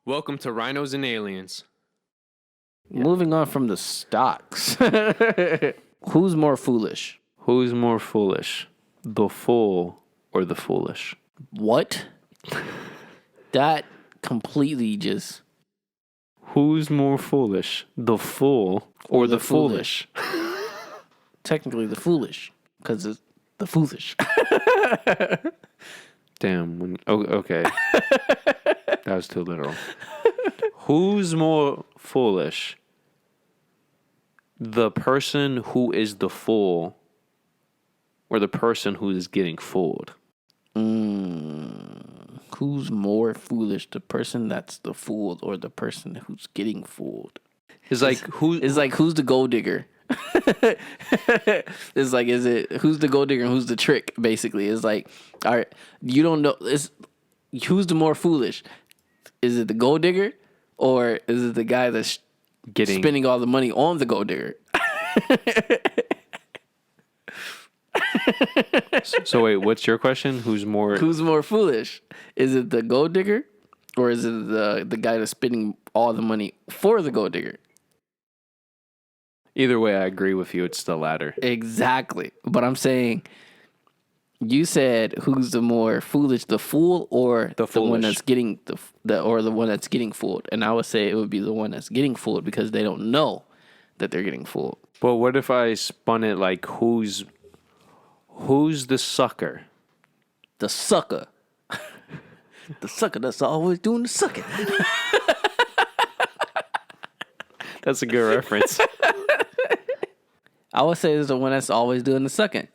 Welcome to Rhinos and Aliens. Moving on from the stocks. Who's more foolish? Who's more foolish, the fool or the foolish? What? That completely just... Who's more foolish, the fool or the foolish? Technically the foolish, because it's the foolish. Damn. Okay. That was too literal. Who's more foolish, the person who is the fool or the person who is getting fooled? Who's more foolish, the person that's the fool or the person who's getting fooled? It's like who's the gold digger? It's like, is it who's the gold digger and who's the trick? Basically, it's like, all right, you don't know. It's who's the more foolish? Is it the gold digger or is it the guy that's spending all the money on the gold digger? So wait, what's your question? Who's more foolish? Is it the gold digger or is it the guy that's spending all the money for the gold digger? Either way, I agree with you. It's the latter. Exactly. But I'm saying, you said who's the more foolish, the fool or the one that's getting the one that's getting fooled? And I would say it would be the one that's getting fooled because they don't know that they're getting fooled. But what if I spun it like who's the sucker? The sucker. The sucker that's always doing the sucking. That's a good reference. I would say it's the one that's always doing the sucking.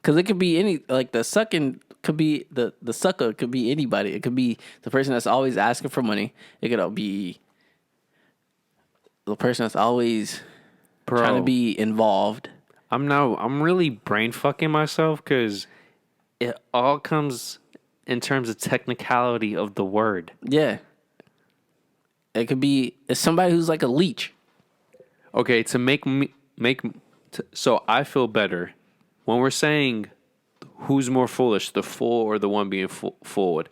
Because it could be any, like the sucking could be, the sucker could be anybody. It could be the person that's always asking for money. It could be the person that's always trying to be involved. I'm really brain fucking myself because it all comes in terms of technicality of the word. Yeah. It could be somebody who's like a leech. Okay, so I feel better when we're saying who's more foolish, the fool or the one being fooled.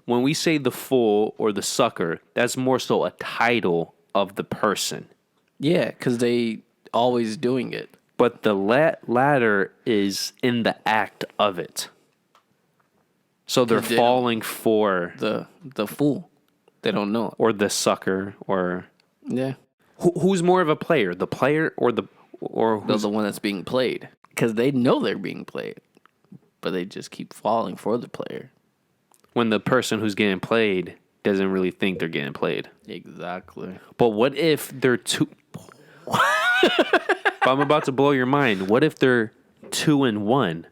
When we say the fool or the sucker, that's more so a title of the person. Yeah, because they always doing it. But the latter is in the act of it. So they're falling for the fool. They don't know it. Or the sucker, or yeah. Who's more of a player, the player or the one that's being played? Because they know they're being played, but they just keep falling for the player. When the person who's getting played doesn't really think they're getting played. Exactly. But what if they're two? But I'm about to blow your mind. What if they're 2 and 1?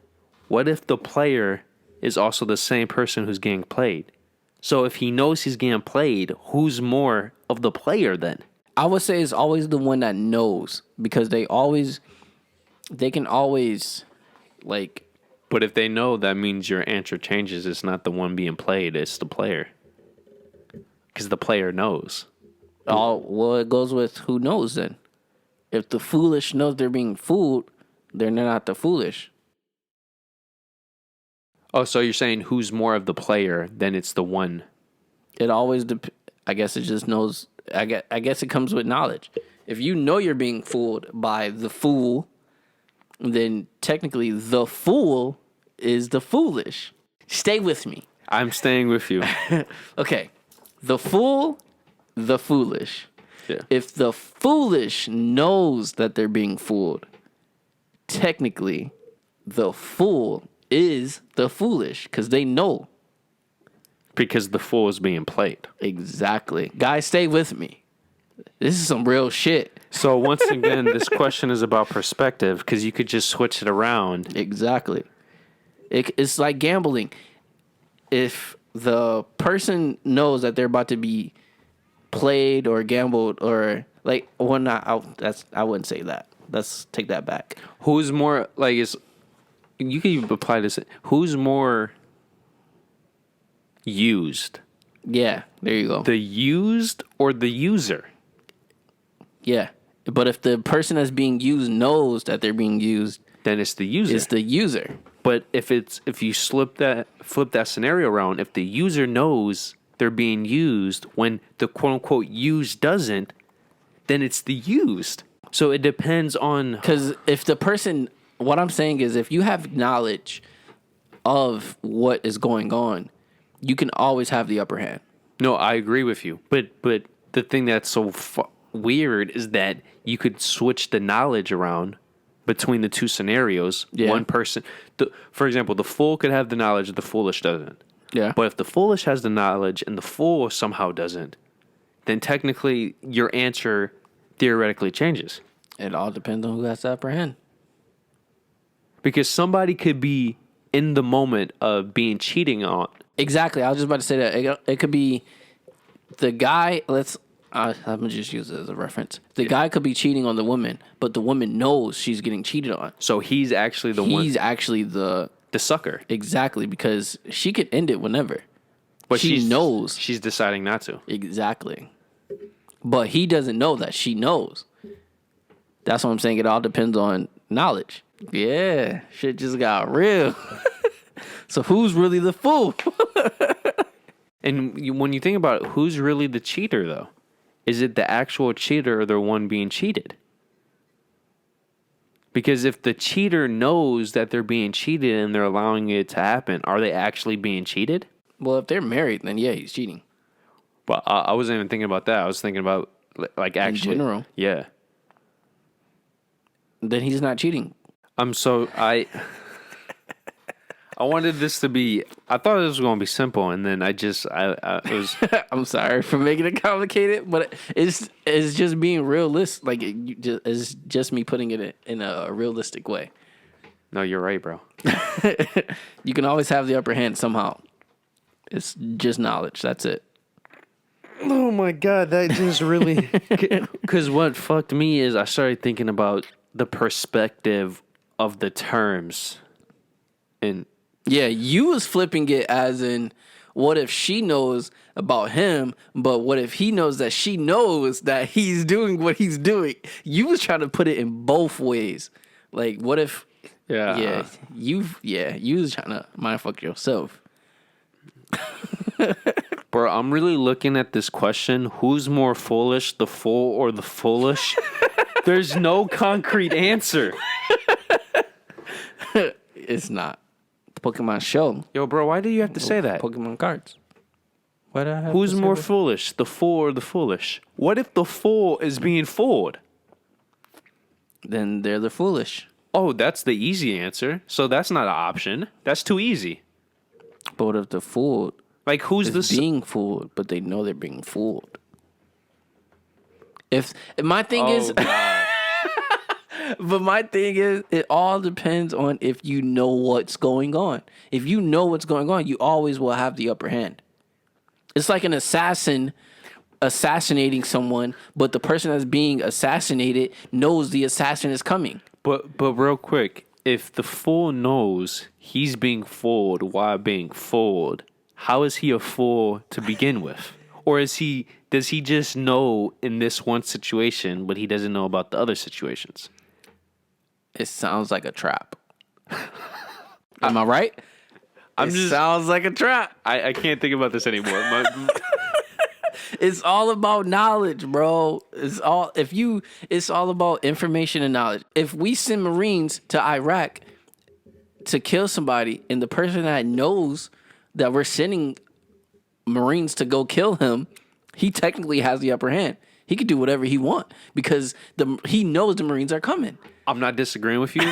What if the player is also the same person who's getting played? So if he knows he's getting played, who's more of the player then? I would say it's always the one that knows, because they can always, like... But if they know, that means your answer changes. It's not the one being played, it's the player. Because the player knows. Oh, well, it goes with who knows then. If the foolish knows they're being fooled, then they're not the foolish. Oh, so you're saying who's more of the player, then it's the one. It always, I guess it just knows... I guess it comes with knowledge. If you know you're being fooled by the fool, then technically the fool is the foolish. Stay with me. I'm staying with you. Okay. The fool, the foolish. Yeah. If the foolish knows that they're being fooled, technically the fool is the foolish because they know. Because the fool is being played. Exactly. Guys, stay with me. This is some real shit. So once again, this question is about perspective because you could just switch it around. Exactly. It's like gambling. If the person knows that they're about to be played or gambled or like, well, I wouldn't say that. Let's take that back. Who's more like you can even apply this. Who's more used? Yeah, there you go. The used or the user? Yeah. But if the person that's being used knows that they're being used, then it's the user. It's the user. But if you flip that scenario around, if the user knows they're being used. When the quote unquote used doesn't, then it's the used. So it depends on. Because if the person, what I'm saying is, if you have knowledge of what is going on, you can always have the upper hand. No, I agree with you. But the thing that's so weird is that you could switch the knowledge around between the two scenarios. Yeah. One person, for example, the fool could have the knowledge, the foolish doesn't. Yeah. But if the foolish has the knowledge and the fool somehow doesn't, then technically your answer theoretically changes. It all depends on who has the upper hand. Because somebody could be in the moment of being cheating on. Exactly. I was just about to say that. It could be the guy, I'm going to just use it as a reference. The guy could be cheating on the woman, but the woman knows she's getting cheated on. So he's actually the one. He's actually the sucker. Exactly, because she could end it whenever. But she knows. She's deciding not to. Exactly. But he doesn't know that she knows. That's what I'm saying. It all depends on knowledge. Yeah, shit just got real. So who's really the fool? And when you think about it, who's really the cheater, though? Is it the actual cheater or the one being cheated? Because if the cheater knows that they're being cheated and they're allowing it to happen, are they actually being cheated? Well, if they're married, then yeah, he's cheating. But I wasn't even thinking about that. I was thinking about, like, actually. In general. Yeah. Then he's not cheating. I wanted this to be. I thought this was going to be simple, and then it was. I'm sorry for making it complicated, but it's just being realistic. Like it's just me putting it in a realistic way. No, you're right, bro. You can always have the upper hand somehow. It's just knowledge. That's it. Oh my god, that just really. Because what fucked me is I started thinking about the perspective of the terms, and. Yeah, you was flipping it as in, what if she knows about him, but what if he knows that she knows that he's doing what he's doing? You was trying to put it in both ways. Like, what if... Yeah. You was trying to mindfuck yourself. Bro, I'm really looking at this question. Who's more foolish, the fool or the foolish? There's no concrete answer. It's not. Pokemon show. Yo, bro, why do you have to say that? Pokemon cards. Why do I have Who's to say more that? foolish, the fool or the foolish? What if the fool is being fooled? Then they're the foolish. Oh, that's the easy answer. So that's not an option. That's too easy. But what if the fool Like, who's is being fooled, but they know they're being fooled? If my thing is... God. But my thing is, it all depends on if you know what's going on. If you know what's going on, you always will have the upper hand. It's like an assassin assassinating someone, but the person that's being assassinated knows the assassin is coming. But real quick, if the fool knows he's being fooled while being fooled, how is he a fool to begin with? Or does he just know in this one situation, but he doesn't know about the other situations? It sounds like a trap. Am I right? Sounds like a trap. I can't think about this anymore. It's all about knowledge, bro. It's all about information and knowledge. If we send Marines to Iraq to kill somebody, and the person that knows that we're sending Marines to go kill him, he technically has the upper hand. He could do whatever he wants because he knows the Marines are coming. I'm not disagreeing with you,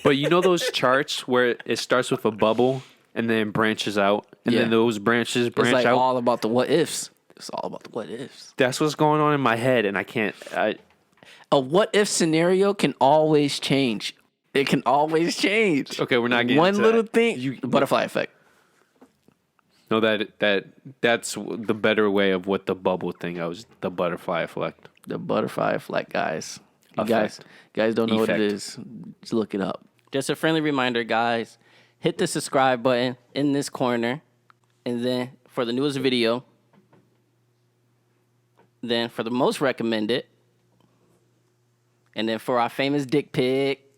but you know those charts where it starts with a bubble and then branches out, and then those branches branch it's like out? all about the what ifs. It's all about the what ifs. That's what's going on in my head, and I can't. A what if scenario can always change. It can always change. Okay, we're not getting one into little that. thing. Butterfly effect. No, that's the better way of what the bubble thing. I was the butterfly effect. The butterfly effect, guys. You guys don't know what it is. Just look it up. Just a friendly reminder, guys. Hit the subscribe button in this corner, and then for the newest video, then for the most recommended, and then for our famous dick pic.